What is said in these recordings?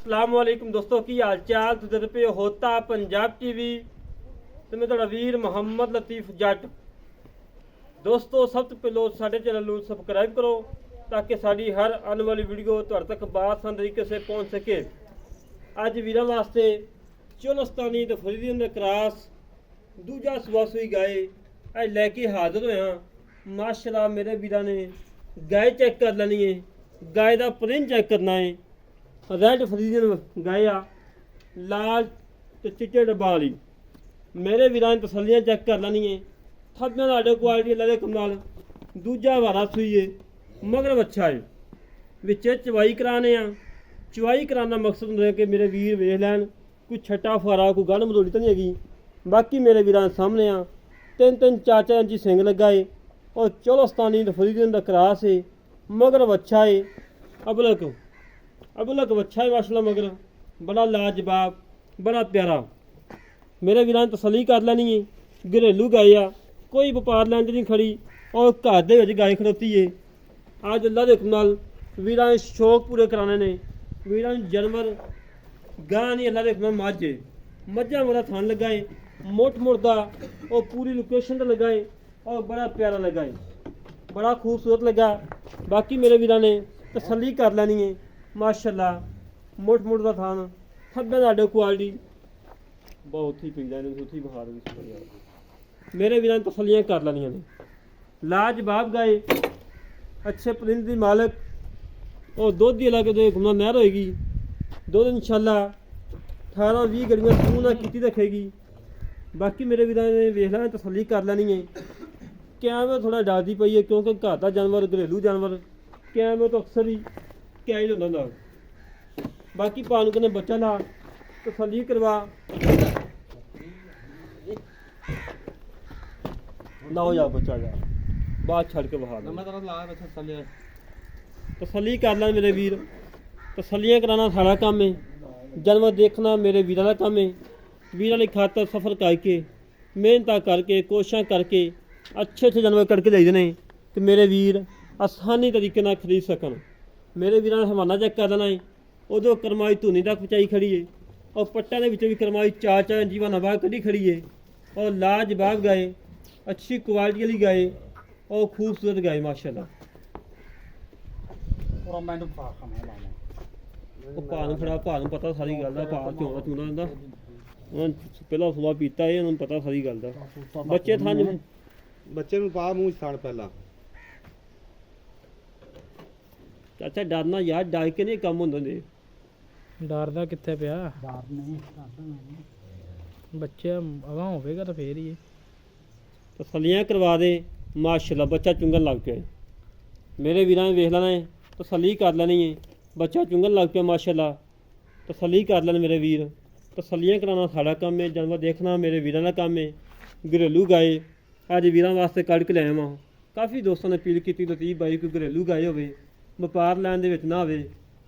अस्सलामुअलैकुम दोस्तों की हाल चाल तुझे पे होता पंजाब टीवी ਤੇ ਮੈਂ ਤੁਹਾਡਾ ਵੀਰ ਮੁਹੰਮਦ ਲਤੀਫ ਜੱਟ। ਦੋਸਤੋ ਸਭ ਤੋਂ ਪਹਿਲਾਂ ਸਾਡੇ ਚੈਨਲ ਨੂੰ ਸਬਸਕ੍ਰਾਈਬ ਕਰੋ ताकि ਸਾਡੀ ਹਰ ਆਉਣ ਵਾਲੀ ਵੀਡੀਓ ਤੁਹਾਡੇ ਤੱਕ ਬਾਸਾਨ ਤਰੀਕੇ ਸੇ ਪਹੁੰਚ ਸਕੇ। ਅੱਜ ਵੀਰਾਂ ਵਾਸਤੇ ਚੋਲਸਤਾਨੀ ਤੇ ਫਰੀਦੀਨ ਦੇ ਕਰਾਸ ਦੂਜਾ ਸਵਾਸੂਈ ਗਾਏ ਅੱਜ ਲੈ ਕੇ ਹਾਜ਼ਰ ਹੋਇਆ। ਮਾਸ਼ਾਅੱਲਾ ਮੇਰੇ ਵੀਰਾਂ ਨੇ गाय चेक कर लेनी है, गाय का प्रिंट चेक करना है। रेड फरीदियन गाय आ लाल ते चिट्टे डब्बा वाली मेरे वीरां ने तसलियां चेक कर लेनी है। थब्बियां दा क्वालिटी अल्लाह दे कमाल दूजा वारा सूई है मगर अच्छा है विच चवाई कराने आ। चवाई कराने का मकसद होंदा है कि मेरे वीर वेख लैन कोई छट्टा फुआरा कोई गंढ मरोड़ी तो नहीं हैगी। बाकी मेरे वीरां सामने आ तीन तीन चार चार इंची सिंग लगा है और चोलस्तानी फरीदियन का क्रास है मगर अच्छा है। अबलक अच्छा है माशाल्लाह मगर बड़ा लाजवाब बड़ा प्यारा। मेरे वीरां ने तसली कर लेनी है। घरेलू गाय आ कोई व्यापार लैन नहीं खड़ी और घर दे विच गाय खड़ोती है। अज अल्लाह दे हुक्म नाल वीरां ने शौक पूरे कराने ने। वीरां ने जानवर गां नहीं अल्लाह दे हुक्म नाल मझ है मझां मेरा थान लगा है मुठ मुड़दा और पूरी लोकेशन पर लगा है और बड़ा प्यारा लगा है बड़ा खूबसूरत लगा। बाकी मेरे वीरां ने तसली कर लेनी है माशाल्लाह मुठ मुठ का थान थब्बे दा क्वालिटी बहुत ही पीला ने उठी बहार भी मेरे वीरां ने तसलियां कर लेनियां ने। लाजवाब गाय अच्छे परिंद दी मालक और दुध दी अलग घुमना नहर होएगी। दुध इंशाल्लाह 18-20 गड़ियां सूह ना कीती रखेगी। बाकी मेरे वीरां ने वेख लेना तसली कर लेनी है। कैमरे थोड़ा डरती पई है क्योंकि घर का जानवर घरेलू जानवर कैमरे तो अक्सर ही कैद होता। बाकी पान कने बच्चा ला तसली करवा ना हो जा बच्चा जा बात छड़ के बहा दे तसली कर ला मेरे वीर। तसलियां कराना सारा काम है जानवर देखना मेरे वीरां का काम है। वीरां की खातर सफ़र करके मेहनत करके कोशिशें करके अच्छे अच्छे जानवर करके देते हैं कि मेरे वीर आसानी तरीके नाल खरीद सकन। मेरे वीरां ने हवाना चेक कर देना है उदों करमाई धुनी तक पहुँचाई खड़ी है और पट्टा के भी करमाई चार चार इंची बाहर कढ़ी खड़ी है और लाजवाब गाय अच्छी क्वालिटी वाली गाय और खूबसूरत गाय माशाल्लाह। भान खड़ा भान पता सारी गल का भा चौना चूना पहला सुबह पीता है उन्होंने पता सारी गल का। बच्चे थान बच्चे नूं पा मूँह साड़ पहला चाचा डरना यार डर के नहीं कम होंदे डरदा कित्थे पिया बच्चे अगां होवेगा तो फिर ही तसलियां करवा दे माशाल्लाह बच्चा चुंगन लग पिया। मेरे वीरां ने वेख लेना है तसली कर लेनी है बच्चा चुंगन लग पिया माशाल्लाह तसली कर लेने मेरे वीर। तसलियां कराना साड़ा काम है जानवर देखना मेरे वीरां का काम है। घरेलू गाय अज वीरां वास्ते कढ़ के लिया वां। काफ़ी दोस्तों ने अपील की लतीफ भाई कोई घरेलू गाय होवे व्यापार लैन दे विच ना होवे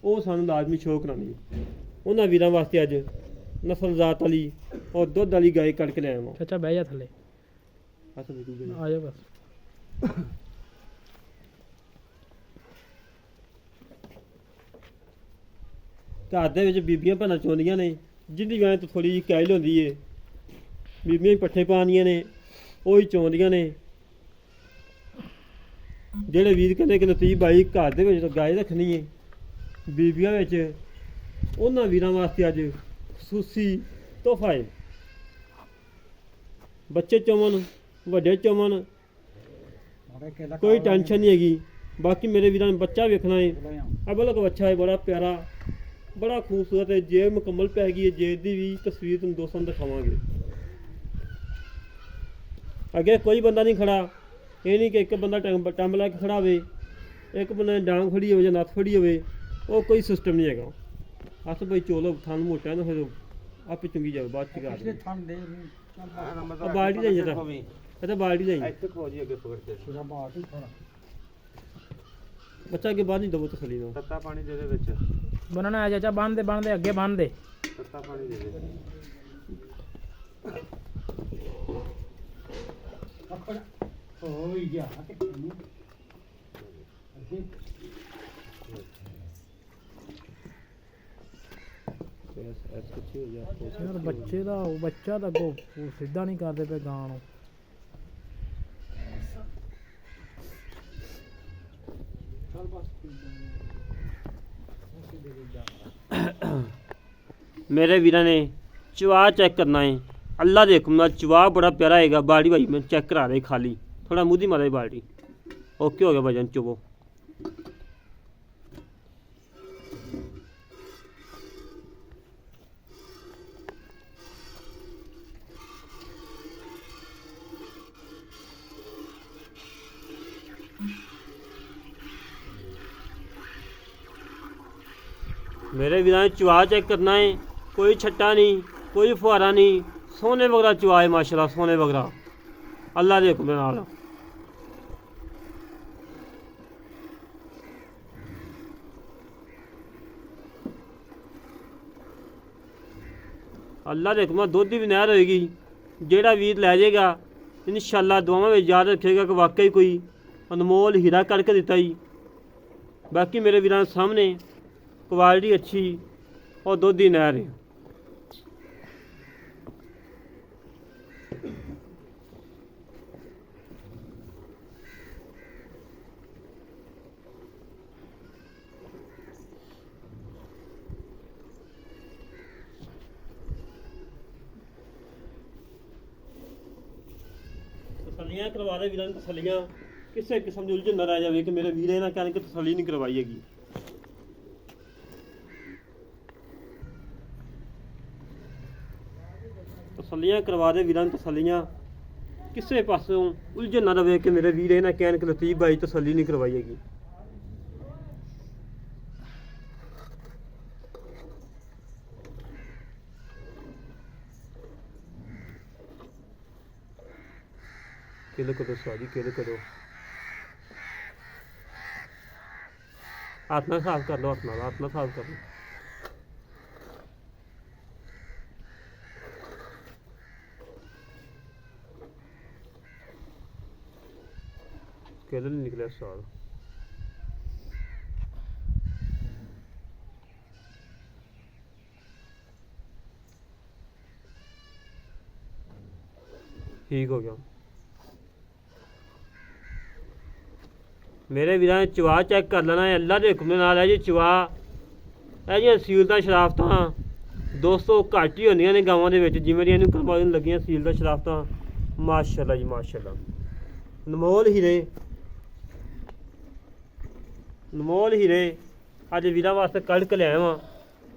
वो सानूं लाजमी शो करानी है। उन्हां वीरां वास्ते अज नस्ल जात वाली और दुध वाली गाय कढ़ के लिया वां। चाचा बह जा थले आ जा बस घर दे विच बीबियां भैनां चौंदियां ने जिंदी गाय तो थोड़ी जी कैल होंदी है बीबियां पट्ठे पानियां ने ਉਹ ਹੀ ਚੋਂਦੀਆਂ ਨੇ। ਜਿਹੜੇ ਵੀਰ ਕਹਿੰਦੇ ਕਿ ਲਤੀਫ ਭਾਈ ਘਰ ਦੇ ਵਿੱਚ ਗਾय ਰੱਖਣੀ ਹੈ ਬੀਬੀਆਂ ਵਿੱਚ ਉਹਨਾਂ ਵੀਰਾਂ ਵਾਸਤੇ ਅੱਜ ਖਸੂਸੀ ਤੋਹਫਾ ਹੈ। ਬੱਚੇ ਚੋਵਨ ਵੱਡੇ ਚੋਵਨ कोई टेंशन नहीं हैगी। बाकी मेरे वीरां ने बच्चा वेखना है अबलक बच्चा है बड़ा प्यारा बड़ा खूबसूरत है। जेब मुकम्मल पै गई है जेब की भी तस्वीर तुम दोस्तों दिखावांगे। अगे कोई बंदा नहीं खड़ा ये नहीं कि एक बंदा टंब लै के खड़ा हो एक बंदे ने डांग खड़ी हो नत्थ खड़ी हो वो कोई सिस्टम नहीं है। अस भाई चोलो थान मोटा ना फिर आप चुंगी जाओ बाद बाल्टी जाइए तो बाल्टी जाइए बच्चा अगे बाहर नहीं दबो तसली ना तत्ता पानी दे दे विच बनना है चाचा बांध दे अगे बांध दे तत्ता पानी दे दे हो गया ਐਸ ਕਿੱਥੇ ਹੋ ਜਾ ਯਾਰ ਬੱਚੇ ਦਾ ਉਹ ਬੱਚਾ ਤਾਂ ਅੱਗੋਂ ਉਹ ਸਿੱਧਾ ਨਹੀਂ ਕਰਦੇ ਪਏ ਗਾਂ ਨੂੰ। ਮੇਰੇ ਵੀਰਾਂ ਨੇ ਚਵਾ ਚੈੱਕ ਕਰਨਾ ਹੈ। ਅੱਲਾ ਦੇ ਹੁਕਮ ਨਾਲ ਚਵਾ ਬੜਾ ਪਿਆਰਾ ਹੈਗਾ। ਬਾੜੀ ਭਾਈ ਮੈਂ ਚੈੱਕ ਕਰਾ ਦੇ ਖਾਲੀ ਥੋੜਾ ਮੂੰਹ ਦੀ ਮਾਰੇ ਬਾਲਟੀ। ਓਕੇ ਹੋ ਗਿਆ ਵਜਨ ਚੁਵੋ। मेरे वीर चुआ चेक करना है, कोई छट्टा नहीं, कोई फुहारा नहीं, सोने वगैरह चुआ है माशाल्लाह, सोने वगैरह अल्लाह के हुक्म नाल। अल्लाह के हुक्म दुध की भी नहर होएगी। जेड़ा वीर लै जाएगा इंशाअल्लाह दुआवां में याद रखेगा कि वाकई कोई अनमोल हीरा करके दिता ही। बाकी मेरे वीरां सामने क्वालिटी अच्छी और दुध की नहर है। तसलियां करवा दे वीरां तसलियां किसी किस्म की उलझन न रह जाए कि मेरे वीरे ना कहने कि तसली नहीं करवाई हैगी। तसलियां करवा दे वीरां तसलियां किसी पासों उलझन ना रहे कि मेरे वीर ना कहन कि लतीफ भाई तसली नहीं करवाई हैगी। किलो करो सॉरी किलो करो हाथ ना साफ कर लो, हाथ ना साफ कर लो। केले नहीं निकले स्वाद। ठीक हो गया। मेरे वीरां चवा चेक कर लेना है, अल्लाह के हुक्म नाल है जी। चवा ये सीलता शराफत दोस्तों घट ही होंदियां ने गावां दे विच, जिवें दी इहनूं करवाउण लगियां सीलता शराफत माशाअल्लाह जी माशाअल्लाह। अनमोल हीरे अनमोल हीरे अज वीरां वास्ते कढ़ के लिया वां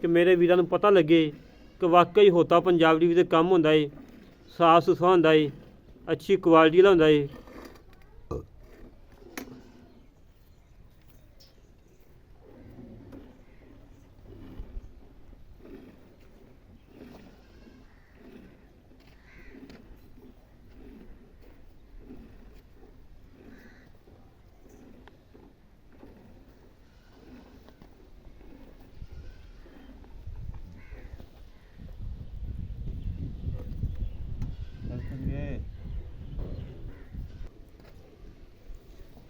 कि मेरे वीरां नूं पता लगे कि वाकई होता पंजाब टीवी ते काम हुंदा है, साफ सुथरा हुंदा है, अच्छी क्वालिटी दा हुंदा है।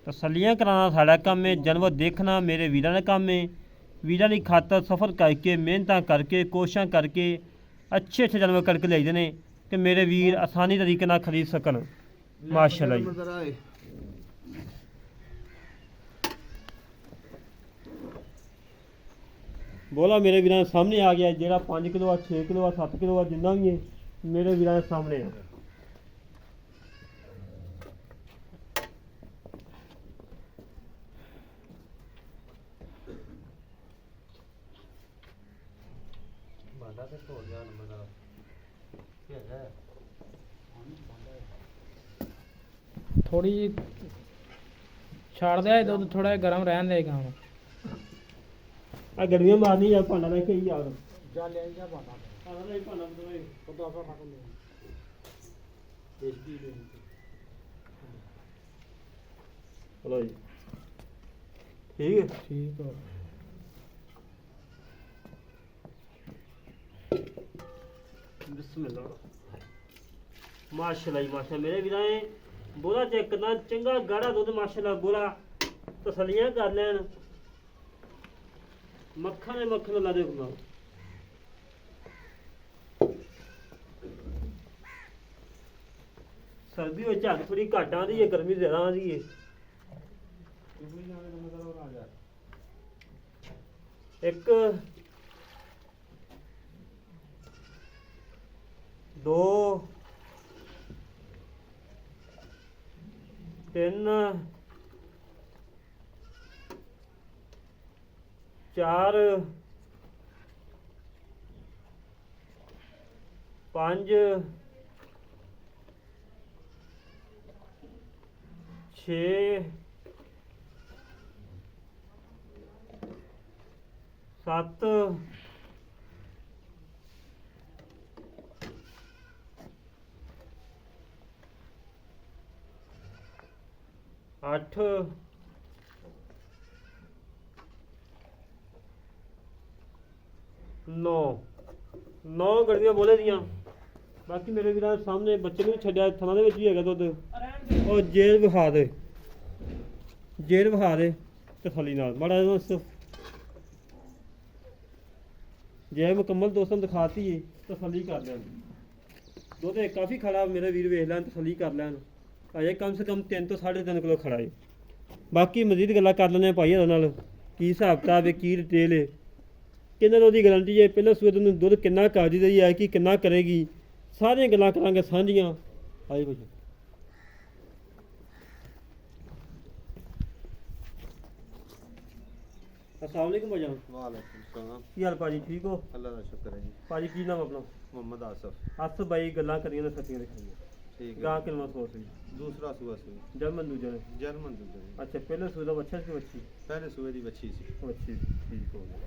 तसलियां कराना साड़ा काम है, जानवर देखना मेरे वीरां दा काम है। वीरां दी खातर सफ़र करके मेहनत करके कोशिशां करके अच्छे अच्छे जानवर करके ले जाने कि मेरे वीर आसानी तरीके नाल खरीद सकन माशाअल्लाह जी। बोला मेरे वीरां सामने आ गया, जेड़ा 5 किलो 6 किलो 7 किलो जिन्ना भी है मेरे वीरां सामने है। थोड़ी जी छाड़ दिया दुध, थोड़ा गर्म रहन देगा हम। आ गर्मियां मारनी यार पाना लेके ही यार जा ले जा पाना पाना ले पाना ले तो दो ना ले देसी ले। चलो जी ठीक है ठीक है। बिस्मिल्लाह माशाअल्लाह जी माशाअल्लाह। मेरे वीरां बोला चेक करना चंगा गाढ़ा दुध माशाअल्लाह। बोला तसलियां कर लैन मक्खन है मक्खन अल्लाह दे हुक्म नाल। ਸਰਦੀ ਵਿੱਚ ਝੱਗ ਥੋੜੀ ਘੱਟ ਆਉਂਦੀ ਹੈ, ਗਰਮੀ ਜ਼ਿਆਦਾ ਆਉਂਦੀ ਹੈ। ਇੱਕ 2 3 4 5 6 7 8 9 ਗੜੀਆਂ ਬੋਲੇ ਦੀਆਂ। ਬਾਕੀ ਮੇਰੇ ਵੀਰਾਂ ਸਾਹਮਣੇ ਬੱਚੇ ਨੂੰ ਵੀ ਛੱਡਿਆ, ਥਣਾ ਦੇ ਵਿੱਚ ਵੀ ਹੈਗਾ ਦੁੱਧ। ਉਹ ਜੇਲ ਵਿਖਾ ਦੇ, ਜੇਲ ਵਿਖਾ ਦੇ ਤਸੱਲੀ ਨਾਲ ਮਾੜਾ ਜਿਹਾ ਜੇ ਮੁਕੰਮਲ ਦੋਸਤਾਂ ਨੂੰ ਦਿਖਾਤੀ ਏ ਤਸੱਲੀ ਕਰ ਲੈਣ। ਦੁੱਧ ਇਹ ਕਾਫੀ ਖੜਾ, ਮੇਰੇ ਵੀਰ ਵੇਖ ਲੈਣ, ਤਸੱਲੀ ਕਰ ਲੈਣ। ਅਜੇ ਕਮ ਸੇ ਕਮ 3 ਤੋਂ 3.5 ਕਿਲੋ ਖੜਾ ਏ। ਬਾਕੀ ਮਜ਼ੀਦ ਗੱਲਾਂ ਕਰ ਲੈਂਦੇ ਆ ਭਾਈ ਉਹਦੇ ਨਾਲ, ਕੀ ਹਿਸਾਬ ਕਿਤਾਬ ਹੈ, ਕੀ ਡਿਟੇਲ ਹੈ, ਕਿੰਨੇ ਦਾ ਉਹਦੀ ਗਾਰੰਟੀ ਹੈ, ਪਹਿਲਾਂ ਸੂਏ ਨੂੰ ਦੁੱਧ ਕਿੰਨਾ ਕਾਜੀ ਦਾ ਹੈ, ਕਿ ਕਿੰਨਾ ਕਰੇਗੀ, ਸਾਰੀਆਂ ਗੱਲਾਂ ਕਰਾਂਗੇ ਸਾਂਝੀਆਂ। ਆਏ ਕੁਝ अस्सलाम वालेकुम भाईजान। वालेकुम सलाम। ਕੀ ਹਾਲ ਭਾਜੀ, ਠੀਕ ਹੋ अल्लाह का शुक्र है जी। ਭਾਜੀ? ਕੀ ਨਾਮ ਆਪਣਾ? मोहम्मद आसफ। ਆਸਫ ਭਾਈ, ਗੱਲਾਂ ਕਰੀਆਂ ਨੇ ਸੱਚੀਆਂ ਦਿਖਾਈਆਂ। ठीक ਗਾਂ है। ਕਿੰਨਾ ਸੋਚ ਸੀ? दूसरा सुबह सुई ਜਰਮਨ ਦੂਜੇ ਨੇ। जर्मन दूध है। ਅੱਛਾ, ਪਹਿਲੇ ਸੂਏ ਦਾ ਬੱਚਾ ਸੀ ਬੱਚੀ? पहले सुबह दी बच्ची सी, ਬੱਚੀ ਸੀ, ਠੀਕ ਹੋ ਗਿਆ।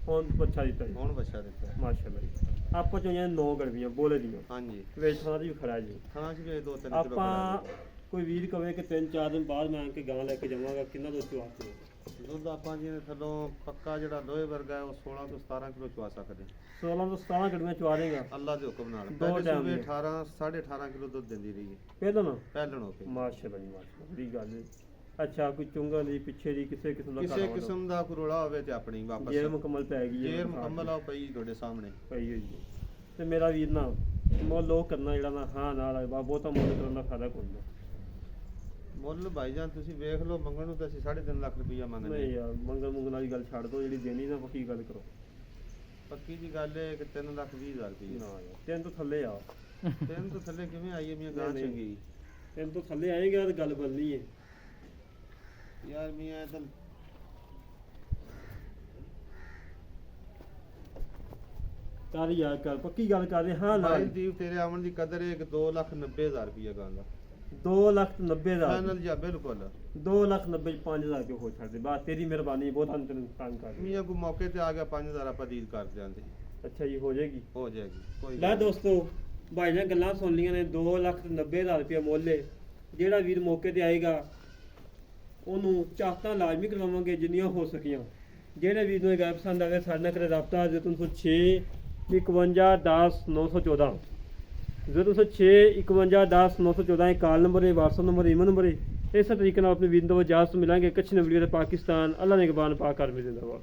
ਹੁਣ ਬੱਚਾ ਦਿੱਤਾ ਜੀ, हुण बच्चा दिता है। ਮਾਸ਼ਾਅੱਲਾ ਜੀ। ਆਪਾਂ ਚੋਂ 9 ਗੜਵੀਆਂ ਬੋਲੇ ਦੀਆਂ, हाँ जी। ਵੇਚ ਥਾਂ ਦੀ ਵੀ ਖੜਾ ਜੀ। खाना च भी 2-3 किलो ਆਪਾਂ खड़ा ਕੋਈ ਵੀਰ ਕਵੇ ਕਿ 3-4 ਦਿਨ ਬਾਅਦ ਮੈਂ ਆ ਕੇ ਗਾਂ ਲੈ ਕੇ ਜਾਵਾਂਗਾ, ਕਿੰਨਾ ਦੁੱਧ ਚਵਾ ਕੇ? है। दूध ਆਪਾਂ ਜੀ ਥੱਲੋਂ ਪੱਕਾ ਜਿਹੜਾ ਲੋਹੇ ਵਰਗਾ ਹੈ ਉਹ 16 ਤੋਂ 17 ਕਿਲੋ ਚਵਾ ਸਕਦੇ। 16 ਤੋਂ 17 ਗੜਵੀਆਂ ਚਵਾ ਦੇਗਾ ਅੱਲਾ ਦੇ ਹੁਕਮ ਨਾਲ। ਦੋ ਪਹਿਲੇ ਟਾਈਮ ਸੂਬੇ ਦੀਆਂ। 18 18.5 ਕਿਲੋ ਦੁੱਧ ਦਿੰਦੀ ਰਹੀ ਹੈ ਪਹਿਲਾਂ ਨਾ। ਪਹਿਲਣ ਹੋ ਕੇ। ਮਾਸ਼ਾਅੱਲਾ ਜੀ, ਮਾਸ਼ਾਅੱਲਾ ਦੀ ਗੱਲ ਹੈ। ਅੱਛਾ, ਕੋਈ ਚੁੰਗਲ ਦੀ ਪਿੱਛੇ ਦੀ ਕਿਸੇ ਕਿਸਮ ਦਾ ਕਿਸੇ ਕਿਸਮ ਦਾ ਕੋਈ ਰੋਲਾ ਹੋਵੇ ਤੇ ਆਪਣੀ ਵਾਪਸ ਜੇਰ ਮੁਕੰਮਲ ਪੈ ਗਈ ਹੈ, ਜੇਰ ਮੁਕੰਮਲ ਆ ਪਈ ਤੁਹਾਡੇ ਸਾਹਮਣੇ ਪਈ ਹੋਈ ਹੈ। ਤੇ ਮੇਰਾ ਵੀਰ ਨਾ ਮੁੱਲ ਉਹ ਕਰਨਾ ਜਿਹੜਾ ਨਾ ਹਾਂ ਨਾਲ ਬਹੁਤਾ ਮੁੱਲ ਕਰਨ ਦਾ ਫਾਇਦਾ ਕੋਈ ਨਹੀਂ। ਮੁੱਲ ਭਾਈਜਾਨ ਤੁਸੀਂ ਵੇਖ ਲਓ, ਮੰਗਣ ਨੂੰ ਤਾਂ ਅਸੀਂ 3.5 ਲੱਖ ਰੁਪਈਆ ਮੰਗਦੇ ਨਹੀਂ ਯਾਰ, ਮੰਗਣ ਵਾਲੀ ਗੱਲ ਛੱਡ ਦੋ, ਜਿਹੜੀ ਦੇਣੀ ਨਾ ਪੱਕੀ ਗੱਲ ਕਰੋ। ਪੱਕੀ ਜੀ ਗੱਲ ਹੈ ਕਿ 3,20,000 ਰੁਪਈਆ। ਨਾ ਯਾਰ, 3 ਤੋਂ ਥੱਲੇ ਆ। ਤਿੰਨ ਤੋਂ ਥੱਲੇ ਕਿਵੇਂ ਆਈਏ ਮੀਆਂ ਗਾਂ ਨਹੀਂ, ਚੰਗੀ 3 ਤੋਂ ਥੱਲੇ ਆਏਗਾ ਤਾਂ ਗੱਲ ਬਣਨੀ ਹੈ। ਯਾਰ ਮੀਆਂ ਤਾਂ ਕਰ ਯਾਰ, ਕਰ ਪੱਕੀ ਗੱਲ ਕਰ ਰਹੇ ਹਾਂ ਭਾਈ ਨਾਲ। ਦੀਪ ਤੇਰੇ ਆਉਣ ਦੀ ਕਦਰ ਹੈ ਕਿ 2,90,000 ਰੁਪਈਆ ਗਾਂ ਦਾ 2,90,000 ਫਾਈਨਲ ਜਾਂ ਬਿਲਕੁਲ। 2,90,000 5,000 ਕਿਉਂ ਹੋ ਛੱਡਦੇ? ਬਾਤ ਤੇਰੀ ਮਿਹਰਬਾਨੀ, ਬਹੁਤ ਹਨ ਤੈਨੂੰ ਤੰਗ ਕਰ ਰਹੀ। ਮੀਆਂ ਕੋ ਮੌਕੇ ਤੇ ਆ ਗਿਆ 5,000 ਆਪਾਂ ਡੀਲ ਕਰ ਜਾਂਦੇ। ਅੱਛਾ ਜੀ, ਹੋ ਜਾਏਗੀ। ਹੋ ਜਾਏਗੀ ਕੋਈ ਲੈ ਗੱਲ ਨਹੀਂ। ਦੋਸਤੋ, ਭਾਈ ਨੇ ਗੱਲਾਂ ਸੁਣ ਲੀਆਂ ਨੇ। 2,90,000 ਰੁਪਏ ਮੁੱਲ ਹੈ। ਜਿਹੜਾ ਵੀਰ ਮੌਕੇ ਤੇ ਆਏਗਾ ਉਹਨੂੰ ਚਾਹਤਾਂ ਲਾਜ਼ਮੀ ਕਰਵਾਵਾਂਗੇ ਜਿੰਨੀਆਂ ਹੋ ਸਕੀਆਂ। ਜਿਹੜੇ ਵੀਰ ਨੂੰ ਇਹ ਗਾਇਬ ਪਸੰਦ ਆਵੇ ਸਾਡੇ ਨਾਲ ਕਰੇ ਰਾਬਤਾ 0306 51 10 914 0306 51 10 914 ਇਹ ਕਾਲ ਨੰਬਰ ਹੈ, WhatsApp ਨੰਬਰ, ਈਮੇਲ ਨੰਬਰ ਹੈ। ਇਸੇ ਤਰੀਕੇ ਨਾਲ ਆਪਣੇ ਵੀਰ ਤੋਂ ਇਜਾਜ਼ਤ ਮਿਲਾਂਗੇ। ਕੱਛ ਨੇ ਵੀਡੀਓ ਦੇ ਪਾਕਿਸਤਾਨ, ਅੱਲਾ ਨੇ ਗਬਾਨ ਪਾ ਕਰ ਮਿਲ ਜਿੰਦਾਬਾਦ।